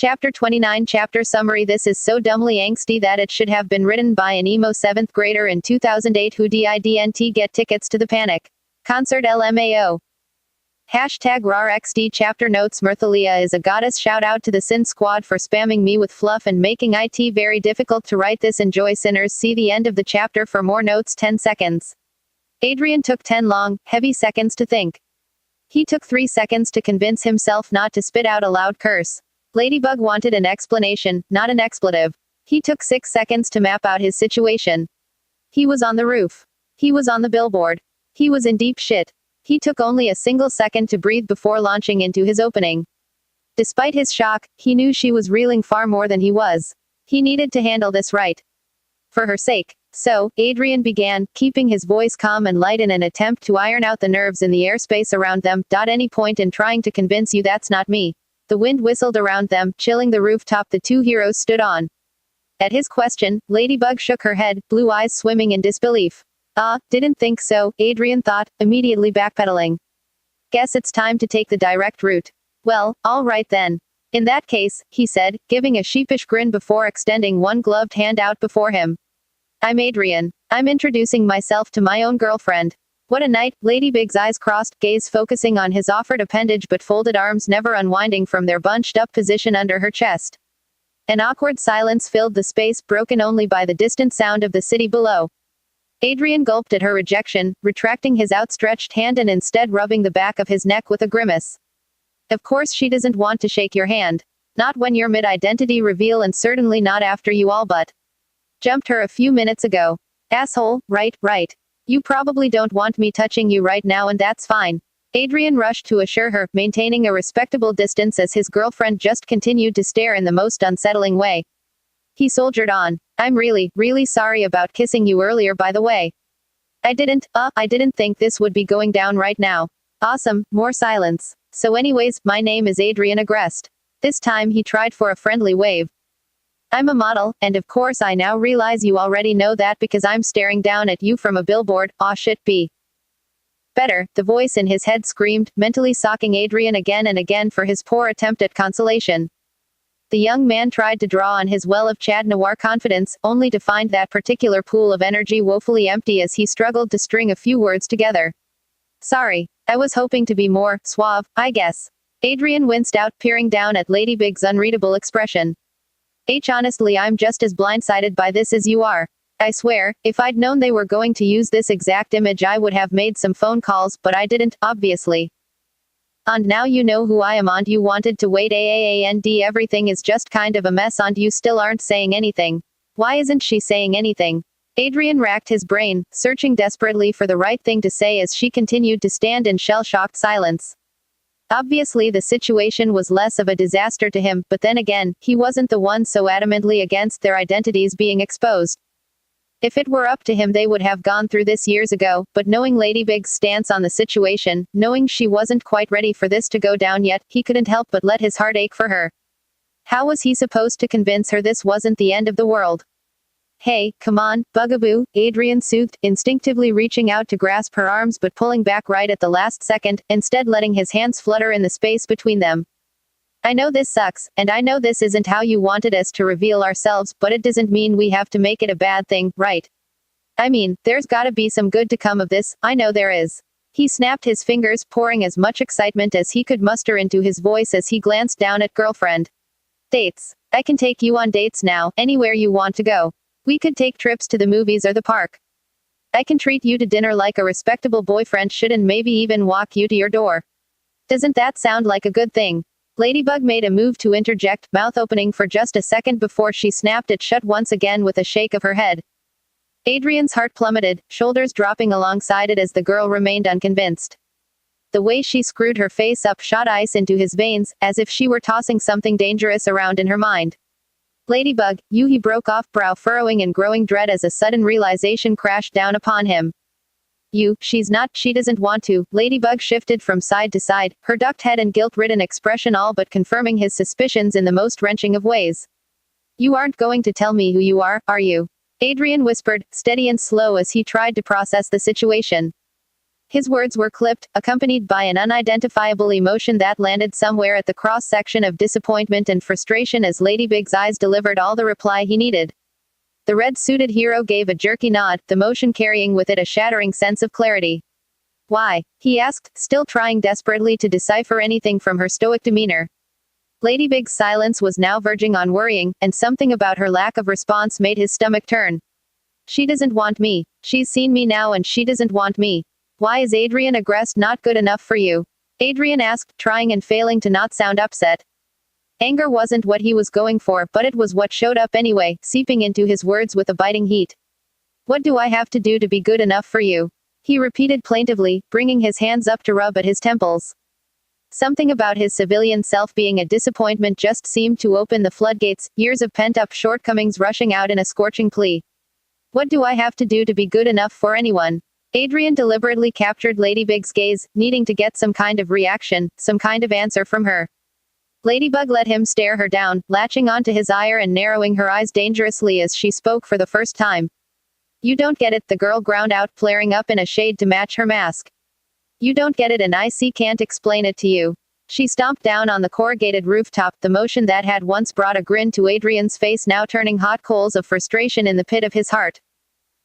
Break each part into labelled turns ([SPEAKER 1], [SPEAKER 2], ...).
[SPEAKER 1] Chapter 29 Chapter Summary This is so dumbly angsty that it should have been written by an emo 7th grader in 2008 who didn't get tickets to the Panic concert LMAO. Hashtag RARXD Chapter Notes Mirthalia is a goddess. Shout out to the Sin Squad for spamming me with fluff and making it very difficult to write this. Enjoy sinners. See the end of the chapter for more notes. 10 seconds. Adrian took 10 long, heavy seconds to think. He took 3 seconds to convince himself not to spit out a loud curse. Ladybug wanted an explanation, not an expletive. He took 6 seconds to map out his situation. He was on the roof. He was on the billboard. He was in deep shit. He took only a single second to breathe before launching into his opening. Despite his shock, he knew she was reeling far more than he was. He needed to handle this right. For her sake. So, Adrian began, keeping his voice calm and light in an attempt to iron out the nerves in the airspace around them. Any point in trying to convince you that's not me. The wind whistled around them, chilling the rooftop the two heroes stood on. At his question, Ladybug shook her head, blue eyes swimming in disbelief. Didn't think so, Adrian thought, immediately backpedaling. Guess it's time to take the direct route. Well, all right then. In that case, he said, giving a sheepish grin before extending one gloved hand out before him. I'm Adrian. I'm introducing myself to my own girlfriend. What a night. Ladybug's eyes crossed, gaze focusing on his offered appendage but folded arms never unwinding from their bunched up position under her chest. An awkward silence filled the space, broken only by the distant sound of the city below. Adrian gulped at her rejection, retracting his outstretched hand and instead rubbing the back of his neck with a grimace. Of course she doesn't want to shake your hand. Not when you're mid-identity reveal and certainly not after you all but jumped her a few minutes ago. Asshole, right. You probably don't want me touching you right now and that's fine. Adrian rushed to assure her, maintaining a respectable distance as his girlfriend just continued to stare in the most unsettling way. He soldiered on. I'm really sorry about kissing you earlier by the way. I didn't think this would be going down right now. Awesome, more silence. So anyways, my name is Adrian Agreste. This time he tried for a friendly wave. I'm a model, and of course I now realize you already know that because I'm staring down at you from a billboard. Aw shit be better, the voice in his head screamed, mentally socking Adrian again and again for his poor attempt at consolation. The young man tried to draw on his well of Chad Noir confidence, only to find that particular pool of energy woefully empty as he struggled to string a few words together. Sorry. I was hoping to be more suave, I guess. Adrian winced out, peering down at Ladybug's unreadable expression. Honestly, I'm just as blindsided by this as you are. I swear, if I'd known they were going to use this exact image I would have made some phone calls, but I didn't, obviously. And now you know who I am and you wanted to wait and everything is just kind of a mess and you still aren't saying anything. Why isn't she saying anything? Adrian racked his brain, searching desperately for the right thing to say as she continued to stand in shell-shocked silence. Obviously the situation was less of a disaster to him, but then again, he wasn't the one so adamantly against their identities being exposed. If it were up to him they would have gone through this years ago, but knowing Ladybug's stance on the situation, knowing she wasn't quite ready for this to go down yet, he couldn't help but let his heart ache for her. How was he supposed to convince her this wasn't the end of the world? Hey, come on, bugaboo, Adrian soothed, instinctively reaching out to grasp her arms but pulling back right at the last second, instead letting his hands flutter in the space between them. I know this sucks, and I know this isn't how you wanted us to reveal ourselves, but it doesn't mean we have to make it a bad thing, right? I mean, there's gotta be some good to come of this, I know there is. He snapped his fingers, pouring as much excitement as he could muster into his voice as he glanced down at girlfriend. Dates. I can take you on dates now, anywhere you want to go. We could take trips to the movies or the park. I can treat you to dinner like a respectable boyfriend should and maybe even walk you to your door. Doesn't that sound like a good thing? Ladybug made a move to interject, mouth opening for just a second before she snapped it shut once again with a shake of her head. Adrian's heart plummeted, shoulders dropping alongside it as the girl remained unconvinced. The way she screwed her face up shot ice into his veins, as if she were tossing something dangerous around in her mind. Ladybug, you, he broke off, brow furrowing in growing dread as a sudden realization crashed down upon him. She doesn't want to. Ladybug shifted from side to side, her ducked head and guilt-ridden expression all but confirming his suspicions in the most wrenching of ways. You aren't going to tell me who you are you? Adrian whispered, steady and slow as he tried to process the situation. His words were clipped, accompanied by an unidentifiable emotion that landed somewhere at the cross-section of disappointment and frustration as Ladybug's eyes delivered all the reply he needed. The red-suited hero gave a jerky nod, the motion carrying with it a shattering sense of clarity. Why? He asked, still trying desperately to decipher anything from her stoic demeanor. Ladybug's silence was now verging on worrying, and something about her lack of response made his stomach turn. She doesn't want me. She's seen me now and she doesn't want me. Why is Adrian Agreste not good enough for you? Adrian asked, trying and failing to not sound upset. Anger wasn't what he was going for, but it was what showed up anyway, seeping into his words with a biting heat. What do I have to do to be good enough for you? He repeated plaintively, bringing his hands up to rub at his temples. Something about his civilian self being a disappointment just seemed to open the floodgates, years of pent-up shortcomings rushing out in a scorching plea. What do I have to do to be good enough for anyone? Adrian deliberately captured Ladybug's gaze, needing to get some kind of reaction, some kind of answer from her. Ladybug let him stare her down, latching onto his ire and narrowing her eyes dangerously as she spoke for the first time. You don't get it, the girl ground out, flaring up in a shade to match her mask. You don't get it and I can't explain it to you. She stomped down on the corrugated rooftop, the motion that had once brought a grin to Adrian's face now turning hot coals of frustration in the pit of his heart.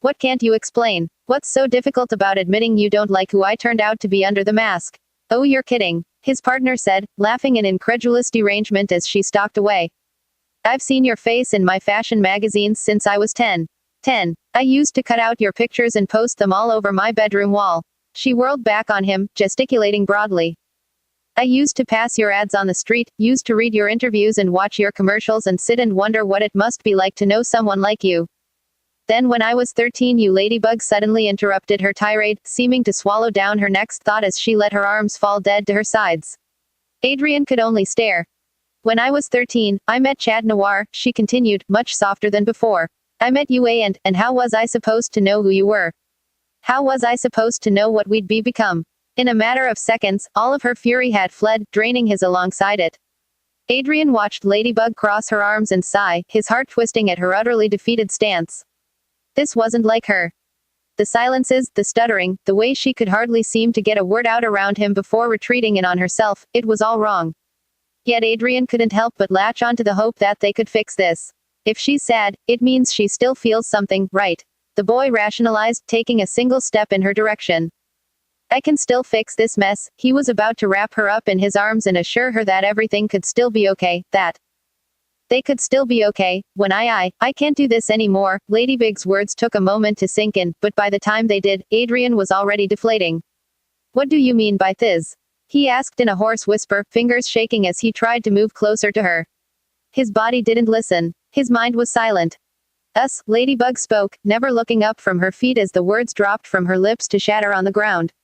[SPEAKER 1] What can't you explain? What's so difficult about admitting you don't like who I turned out to be under the mask? Oh, you're kidding, his partner said, laughing in incredulous derangement as she stalked away. I've seen your face in my fashion magazines since I was 10. I used to cut out your pictures and post them all over my bedroom wall. She whirled back on him, gesticulating broadly. I used to pass your ads on the street, used to read your interviews and watch your commercials and sit and wonder what it must be like to know someone like you. Then when I was 13 you Ladybug suddenly interrupted her tirade, seeming to swallow down her next thought as she let her arms fall dead to her sides. Adrian could only stare. When I was 13, I met Chad Noir, she continued, much softer than before. I met you and how was I supposed to know who you were? How was I supposed to know what we'd become? In a matter of seconds, all of her fury had fled, draining his alongside it. Adrian watched Ladybug cross her arms and sigh, his heart twisting at her utterly defeated stance. This wasn't like her. The silences, the stuttering, the way she could hardly seem to get a word out around him before retreating in on herself, it was all wrong. Yet Adrian couldn't help but latch onto the hope that they could fix this. If she's sad, it means she still feels something, right? The boy rationalized, taking a single step in her direction. I can still fix this mess. He was about to wrap her up in his arms and assure her that everything could still be okay, that they could still be okay. When I can't do this anymore. Ladybug's words took a moment to sink in, but by the time they did, Adrian was already deflating. What do you mean by this? He asked in a hoarse whisper, fingers shaking as he tried to move closer to her. His body didn't listen. His mind was silent. Us, Ladybug spoke, never looking up from her feet as the words dropped from her lips to shatter on the ground.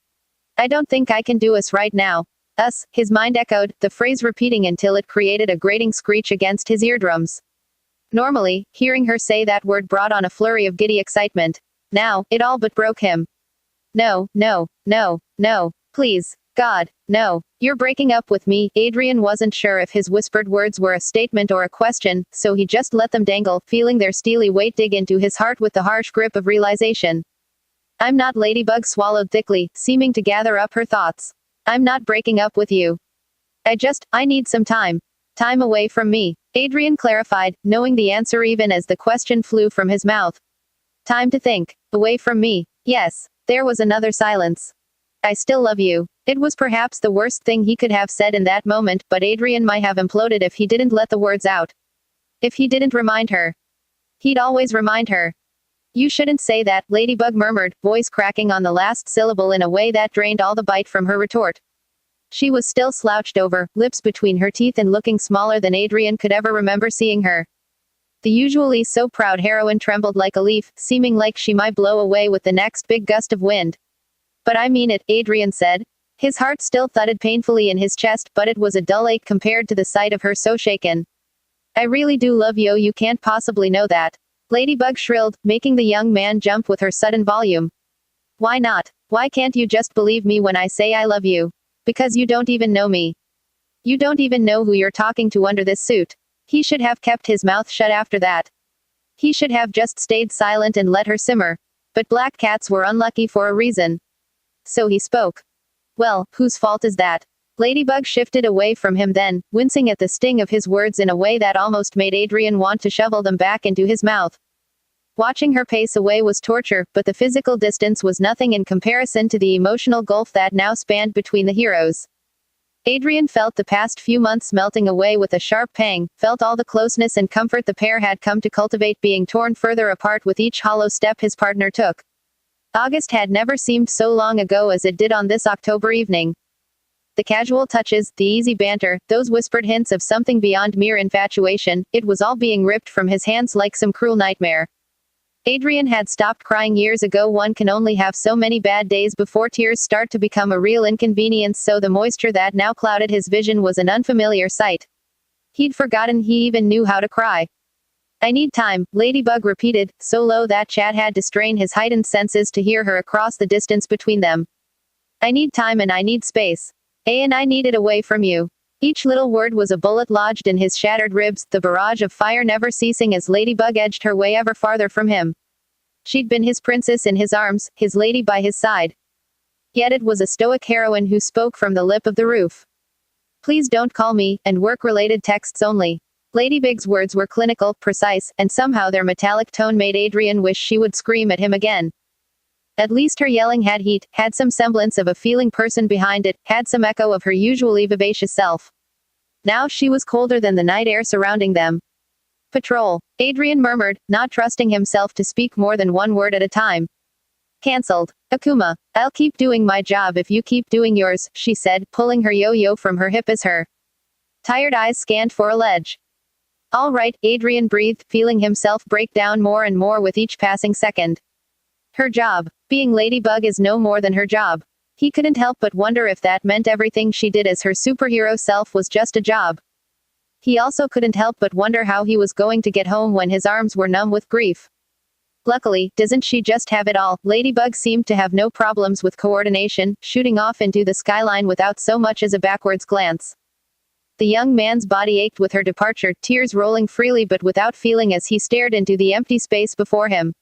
[SPEAKER 1] I don't think I can do us right now. Us, his mind echoed, the phrase repeating until it created a grating screech against his eardrums. Normally, hearing her say that word brought on a flurry of giddy excitement. Now, it all but broke him. No, please, God, no, you're breaking up with me. Adrian wasn't sure if his whispered words were a statement or a question, so he just let them dangle, feeling their steely weight dig into his heart with the harsh grip of realization. I'm not. Ladybug swallowed thickly, seeming to gather up her thoughts. I'm not breaking up with you. I need some time. Time away from me. Adrian clarified, knowing the answer even as the question flew from his mouth. Time to think. Away from me. Yes. There was another silence. I still love you. It was perhaps the worst thing he could have said in that moment, but Adrian might have imploded if he didn't let the words out. If he didn't remind her. He'd always remind her. You shouldn't say that, Ladybug murmured, voice cracking on the last syllable in a way that drained all the bite from her retort. She was still slouched over, lips between her teeth and looking smaller than Adrian could ever remember seeing her. The usually so proud heroine trembled like a leaf, seeming like she might blow away with the next big gust of wind. But I mean it, Adrian said. His heart still thudded painfully in his chest, but it was a dull ache compared to the sight of her so shaken. I really do love you. You can't possibly know that. Ladybug shrilled, making the young man jump with her sudden volume. Why not? Why can't you just believe me when I say I love you? Because you don't even know me. You don't even know who you're talking to under this suit. He should have kept his mouth shut after that. He should have just stayed silent and let her simmer. But black cats were unlucky for a reason. so he spoke. Well, whose fault is that? Ladybug shifted away from him then, wincing at the sting of his words in a way that almost made Adrian want to shovel them back into his mouth. Watching her pace away was torture, but the physical distance was nothing in comparison to the emotional gulf that now spanned between the heroes. Adrian felt the past few months melting away with a sharp pang, felt all the closeness and comfort the pair had come to cultivate being torn further apart with each hollow step his partner took. August had never seemed so long ago as it did on this October evening. The casual touches, the easy banter, those whispered hints of something beyond mere infatuation, it was all being ripped from his hands like some cruel nightmare. Adrian had stopped crying years ago. One can only have so many bad days before tears start to become a real inconvenience, so the moisture that now clouded his vision was an unfamiliar sight. He'd forgotten he even knew how to cry. I need time, Ladybug repeated, so low that Chad had to strain his heightened senses to hear her across the distance between them. I need time and I need space. And I need it away from you. Each little word was a bullet lodged in his shattered ribs, the barrage of fire never ceasing as Ladybug edged her way ever farther from him. She'd been his princess in his arms, his lady by his side. Yet it was a stoic heroine who spoke from the lip of the roof. Please don't call me, and work-related texts only. Ladybug's words were clinical, precise, and somehow their metallic tone made Adrian wish she would scream at him again. At least her yelling had heat, had some semblance of a feeling person behind it, had some echo of her usually vivacious self. Now she was colder than the night air surrounding them. Patrol, Adrian murmured, not trusting himself to speak more than one word at a time. Cancelled. Akuma, I'll keep doing my job if you keep doing yours, she said, pulling her yo-yo from her hip as her tired eyes scanned for a ledge. All right, Adrian breathed, feeling himself break down more and more with each passing second. Her job. Being Ladybug is no more than her job. He couldn't help but wonder if that meant everything she did as her superhero self was just a job. He also couldn't help but wonder how he was going to get home when his arms were numb with grief. Luckily, doesn't she just have it all? Ladybug seemed to have no problems with coordination, shooting off into the skyline without so much as a backwards glance. The young man's body ached with her departure, tears rolling freely but without feeling as he stared into the empty space before him.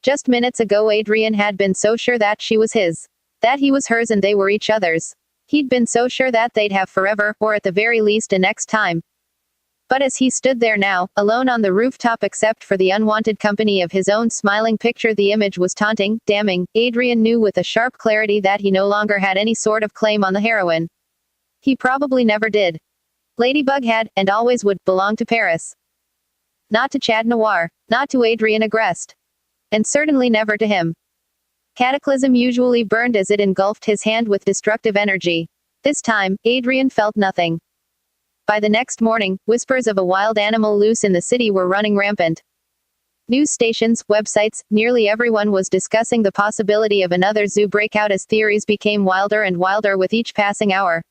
[SPEAKER 1] Just minutes ago Adrian had been so sure that she was his. That he was hers and they were each other's. He'd been so sure that they'd have forever, or at the very least a next time. But as he stood there now, alone on the rooftop except for the unwanted company of his own smiling picture, the image was taunting, damning. Adrian knew with a sharp clarity that he no longer had any sort of claim on the heroine. He probably never did. Ladybug had, and always would, belong to Paris. Not to Chad Noir. Not to Adrian Agreste. And certainly never to him. Cataclysm usually burned as it engulfed his hand with destructive energy. This time, Adrian felt nothing. By the next morning, whispers of a wild animal loose in the city were running rampant. News stations, websites, nearly everyone was discussing the possibility of another zoo breakout as theories became wilder and wilder with each passing hour.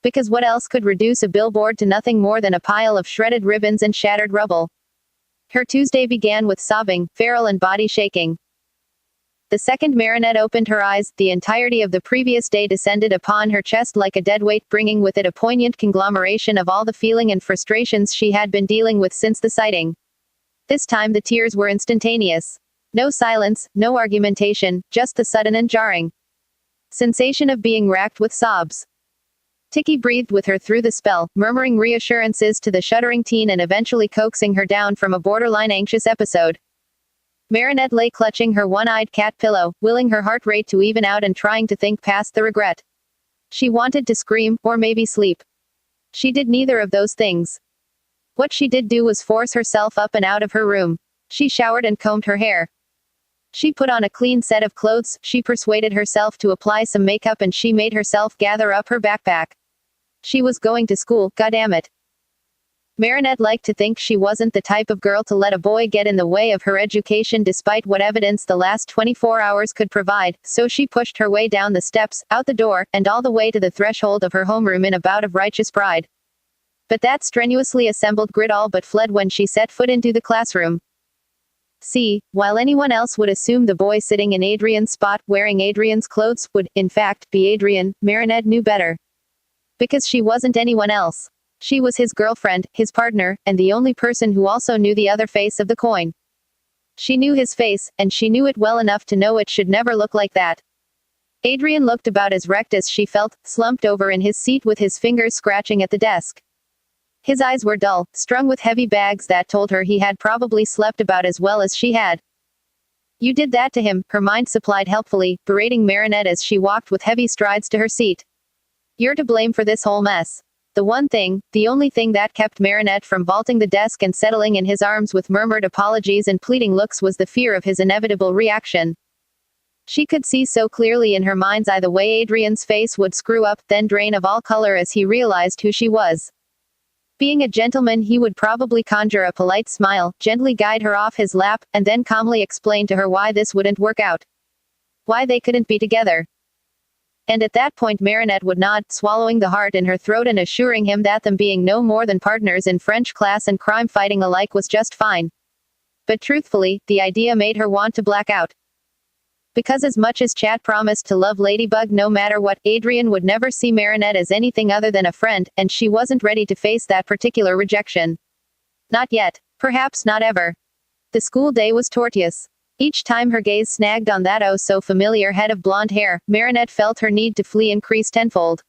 [SPEAKER 1] Because what else could reduce a billboard to nothing more than a pile of shredded ribbons and shattered rubble? Her Tuesday began with sobbing, feral and body shaking. The second Marinette opened her eyes, the entirety of the previous day descended upon her chest like a deadweight, bringing with it a poignant conglomeration of all the feeling and frustrations she had been dealing with since the sighting. This time the tears were instantaneous. No silence, no argumentation, just the sudden and jarring sensation of being racked with sobs. Tiki breathed with her through the spell, murmuring reassurances to the shuddering teen and eventually coaxing her down from a borderline anxious episode. Marinette lay clutching her one-eyed cat pillow, willing her heart rate to even out and trying to think past the regret. She wanted to scream, or maybe sleep. She did neither of those things. What she did do was force herself up and out of her room. She showered and combed her hair. She put on a clean set of clothes, she persuaded herself to apply some makeup, and she made herself gather up her backpack. She was going to school, goddammit. Marinette liked to think she wasn't the type of girl to let a boy get in the way of her education despite what evidence the last 24 hours could provide, so she pushed her way down the steps, out the door, and all the way to the threshold of her homeroom in a bout of righteous pride. But that strenuously assembled grit all but fled when she set foot into the classroom. See, while anyone else would assume the boy sitting in Adrian's spot, wearing Adrian's clothes, would, in fact, be Adrian, Marinette knew better. Because she wasn't anyone else. She was his girlfriend, his partner, and the only person who also knew the other face of the coin. She knew his face, and she knew it well enough to know it should never look like that. Adrian looked about as wrecked as she felt, slumped over in his seat with his fingers scratching at the desk. His eyes were dull, strung with heavy bags that told her he had probably slept about as well as she had. You did that to him, her mind supplied helpfully, berating Marinette as she walked with heavy strides to her seat. You're to blame for this whole mess. The only thing that kept Marinette from vaulting the desk and settling in his arms with murmured apologies and pleading looks was the fear of his inevitable reaction. She could see so clearly in her mind's eye the way Adrian's face would screw up, then drain of all color as he realized who she was. Being a gentleman, he would probably conjure a polite smile, gently guide her off his lap, and then calmly explain to her why this wouldn't work out. Why they couldn't be together. And at that point Marinette would nod, swallowing the heart in her throat and assuring him that them being no more than partners in French class and crime fighting alike was just fine. But truthfully, the idea made her want to black out. Because as much as Chad promised to love Ladybug no matter what, Adrian would never see Marinette as anything other than a friend, and she wasn't ready to face that particular rejection. Not yet. Perhaps not ever. The school day was tortuous. Each time her gaze snagged on that oh-so-familiar head of blonde hair, Marinette felt her need to flee increased tenfold.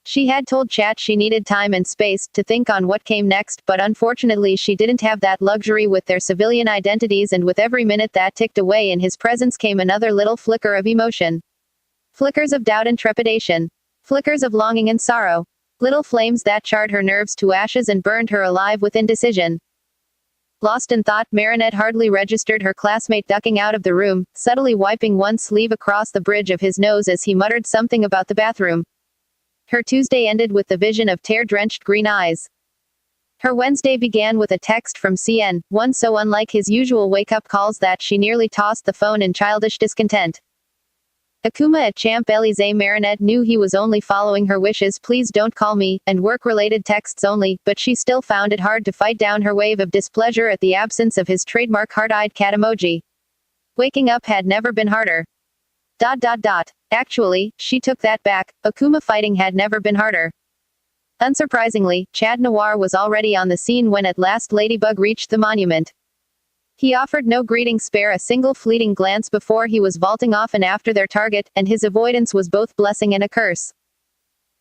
[SPEAKER 1] She had told Chat she needed time and space to think on what came next, but unfortunately she didn't have that luxury with their civilian identities, and with every minute that ticked away in his presence came another little flicker of emotion. Flickers of doubt and trepidation. Flickers of longing and sorrow. Little flames that charred her nerves to ashes and burned her alive with indecision. Lost in thought, Marinette hardly registered her classmate ducking out of the room, subtly wiping one sleeve across the bridge of his nose as he muttered something about the bathroom. Her Tuesday ended with the vision of tear-drenched green eyes. Her Wednesday began with a text from CN, one so unlike his usual wake-up calls that she nearly tossed the phone in childish discontent. Akuma at Champs-Élysées. Marinette knew he was only following her wishes, please don't call me, and work-related texts only, but she still found it hard to fight down her wave of displeasure at the absence of his trademark heart-eyed cat emoji. Waking up had never been harder. ... Actually, she took that back, Akuma fighting had never been harder. Unsurprisingly, Chad Noir was already on the scene when at last Ladybug reached the monument. He offered no greeting, spare a single fleeting glance before he was vaulting off and after their target, and his avoidance was both blessing and a curse.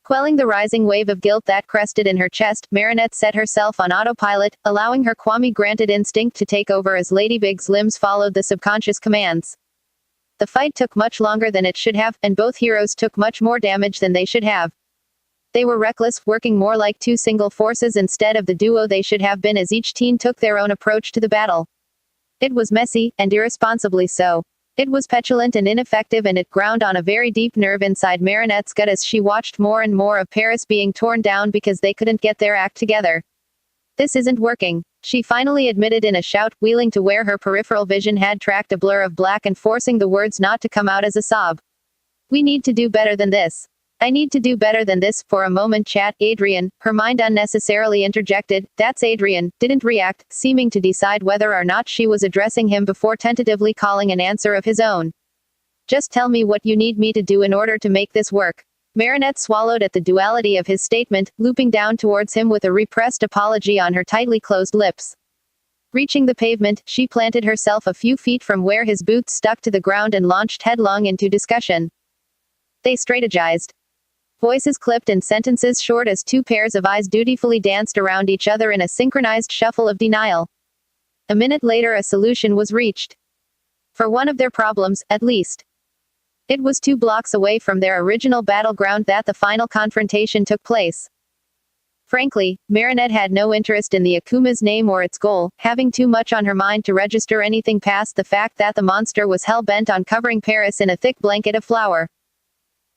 [SPEAKER 1] Quelling the rising wave of guilt that crested in her chest, Marinette set herself on autopilot, allowing her Kwame-granted instinct to take over as Ladybug's limbs followed the subconscious commands. The fight took much longer than it should have, and both heroes took much more damage than they should have. They were reckless, working more like two single forces instead of the duo they should have been, as each team took their own approach to the battle. It was messy, and irresponsibly so. It was petulant and ineffective, and it ground on a very deep nerve inside Marinette's gut as she watched more and more of Paris being torn down because they couldn't get their act together. This isn't working, she finally admitted in a shout, wheeling to where her peripheral vision had tracked a blur of black and forcing the words not to come out as a sob. We need to do better than this. I need to do better than this. For a moment Adrian, her mind unnecessarily interjected, that's Adrian, didn't react, seeming to decide whether or not she was addressing him before tentatively calling an answer of his own. Just tell me what you need me to do in order to make this work. Marinette swallowed at the duality of his statement, looping down towards him with a repressed apology on her tightly closed lips. Reaching the pavement, she planted herself a few feet from where his boots stuck to the ground and launched headlong into discussion. They strategized. Voices clipped and sentences short as two pairs of eyes dutifully danced around each other in a synchronized shuffle of denial. A minute later a solution was reached. For one of their problems, at least. It was 2 blocks away from their original battleground that the final confrontation took place. Frankly, Marinette had no interest in the Akuma's name or its goal, having too much on her mind to register anything past the fact that the monster was hell-bent on covering Paris in a thick blanket of flour.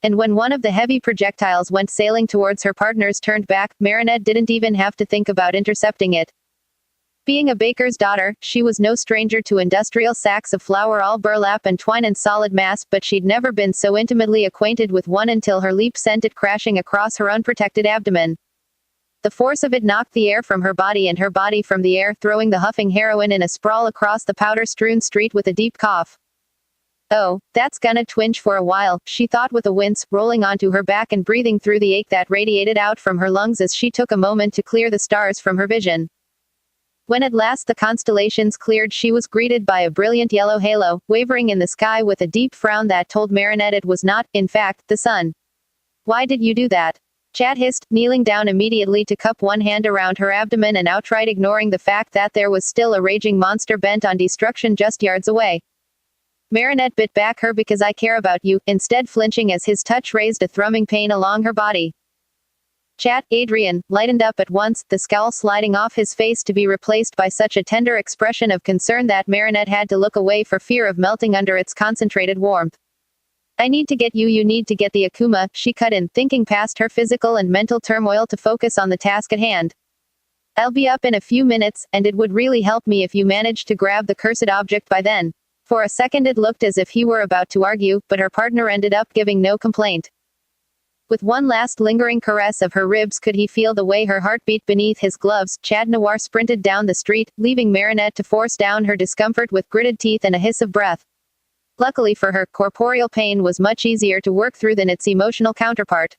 [SPEAKER 1] And when one of the heavy projectiles went sailing towards her partners turned back, Marinette didn't even have to think about intercepting it. Being a baker's daughter, she was no stranger to industrial sacks of flour, all burlap and twine and solid mass, but she'd never been so intimately acquainted with one until her leap sent it crashing across her unprotected abdomen. The force of it knocked the air from her body and her body from the air, throwing the huffing heroine in a sprawl across the powder-strewn street with a deep cough. Oh, that's gonna twinge for a while, she thought with a wince, rolling onto her back and breathing through the ache that radiated out from her lungs as she took a moment to clear the stars from her vision. When at last the constellations cleared, she was greeted by a brilliant yellow halo, wavering in the sky with a deep frown that told Marinette it was not, in fact, the sun. "Why did you do that?" Chad hissed, kneeling down immediately to cup one hand around her abdomen and outright ignoring the fact that there was still a raging monster bent on destruction just yards away. Marinette bit back her "because I care about you," instead flinching as his touch raised a thrumming pain along her body. Chat, Adrian, lightened up at once, the scowl sliding off his face to be replaced by such a tender expression of concern that Marinette had to look away for fear of melting under its concentrated warmth. "I need to get you, you need to get the Akuma," she cut in, thinking past her physical and mental turmoil to focus on the task at hand. "I'll be up in a few minutes, and it would really help me if you managed to grab the cursed object by then." For a second it looked as if he were about to argue, but her partner ended up giving no complaint. With one last lingering caress of her ribs could he feel the way her heart beat beneath his gloves. Chad Noir sprinted down the street, leaving Marinette to force down her discomfort with gritted teeth and a hiss of breath. Luckily for her, corporeal pain was much easier to work through than its emotional counterpart.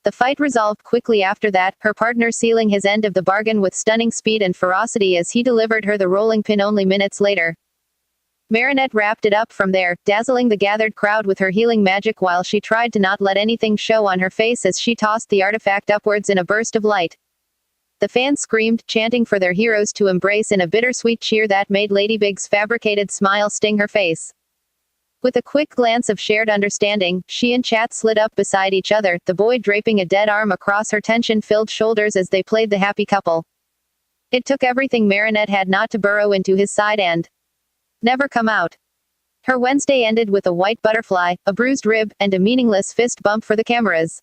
[SPEAKER 1] The fight resolved quickly after that, her partner sealing his end of the bargain with stunning speed and ferocity as he delivered her the rolling pin only minutes later. Marinette wrapped it up from there, dazzling the gathered crowd with her healing magic while she tried to not let anything show on her face as she tossed the artifact upwards in a burst of light. The fans screamed, chanting for their heroes to embrace in a bittersweet cheer that made Ladybug's fabricated smile sting her face. With a quick glance of shared understanding, she and Chat slid up beside each other, the boy draping a dead arm across her tension-filled shoulders as they played the happy couple. It took everything Marinette had not to burrow into his side and never come out. Her Wednesday ended with a white butterfly, a bruised rib, and a meaningless fist bump for the cameras.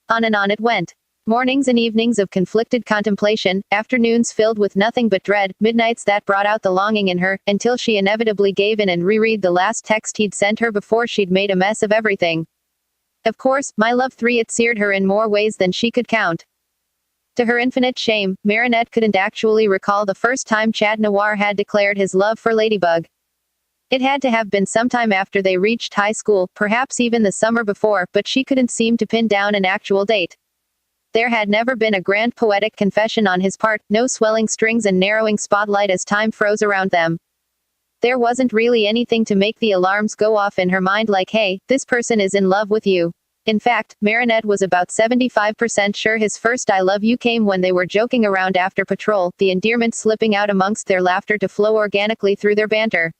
[SPEAKER 1] On and on it went. Mornings and evenings of conflicted contemplation, afternoons filled with nothing but dread, midnights that brought out the longing in her, until she inevitably gave in and reread the last text he'd sent her before she'd made a mess of everything. Of course, my love 3 it seared her in more ways than she could count. To her infinite shame, Marinette couldn't actually recall the first time Chad Noir had declared his love for Ladybug. It had to have been sometime after they reached high school, perhaps even the summer before, but she couldn't seem to pin down an actual date. There had never been a grand poetic confession on his part, no swelling strings and narrowing spotlight as time froze around them. There wasn't really anything to make the alarms go off in her mind like, hey, this person is in love with you. In fact, Marinette was about 75% sure his first "I love you" came when they were joking around after patrol, the endearment slipping out amongst their laughter to flow organically through their banter.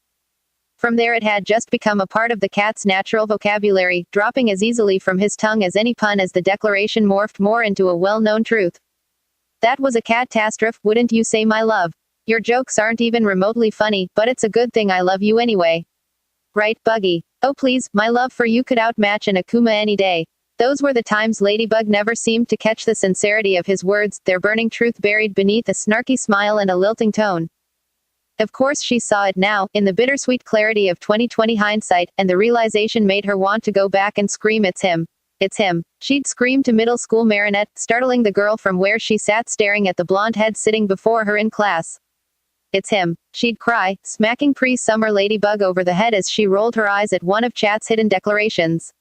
[SPEAKER 1] From there it had just become a part of the cat's natural vocabulary, dropping as easily from his tongue as any pun as the declaration morphed more into a well-known truth. That was a catastrophe, wouldn't you say, my love? Your jokes aren't even remotely funny, but it's a good thing I love you anyway. Right, Buggy? Oh please, my love for you could outmatch an Akuma any day. Those were the times Ladybug never seemed to catch the sincerity of his words, their burning truth buried beneath a snarky smile and a lilting tone. Of course she saw it now, in the bittersweet clarity of 20/20 hindsight, and the realization made her want to go back and scream, "It's him! It's him!" She'd scream to middle school Marinette, startling the girl from where she sat staring at the blonde head sitting before her in class. "It's him!" she'd cry, smacking pre-summer Ladybug over the head as she rolled her eyes at one of Chat's hidden declarations.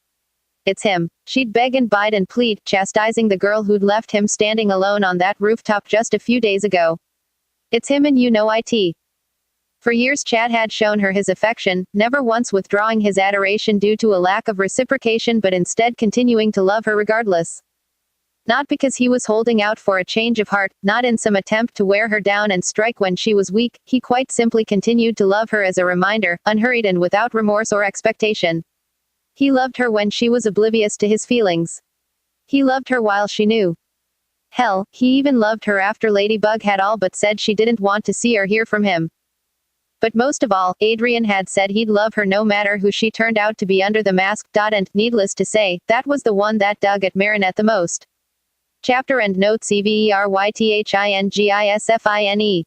[SPEAKER 1] "It's him!" she'd beg and bide and plead, chastising the girl who'd left him standing alone on that rooftop just a few days ago. "It's him, and you know it." For years Chad had shown her his affection, never once withdrawing his adoration due to a lack of reciprocation but instead continuing to love her regardless. Not because he was holding out for a change of heart, not in some attempt to wear her down and strike when she was weak, he quite simply continued to love her as a reminder, unhurried and without remorse or expectation. He loved her when she was oblivious to his feelings. He loved her while she knew. Hell, he even loved her after Ladybug had all but said she didn't want to see or hear from him. But most of all, Adrian had said he'd love her no matter who she turned out to be under the mask. And, needless to say, that was the one that dug at Marinette the most. Chapter and notes EVERYTHINGISFINE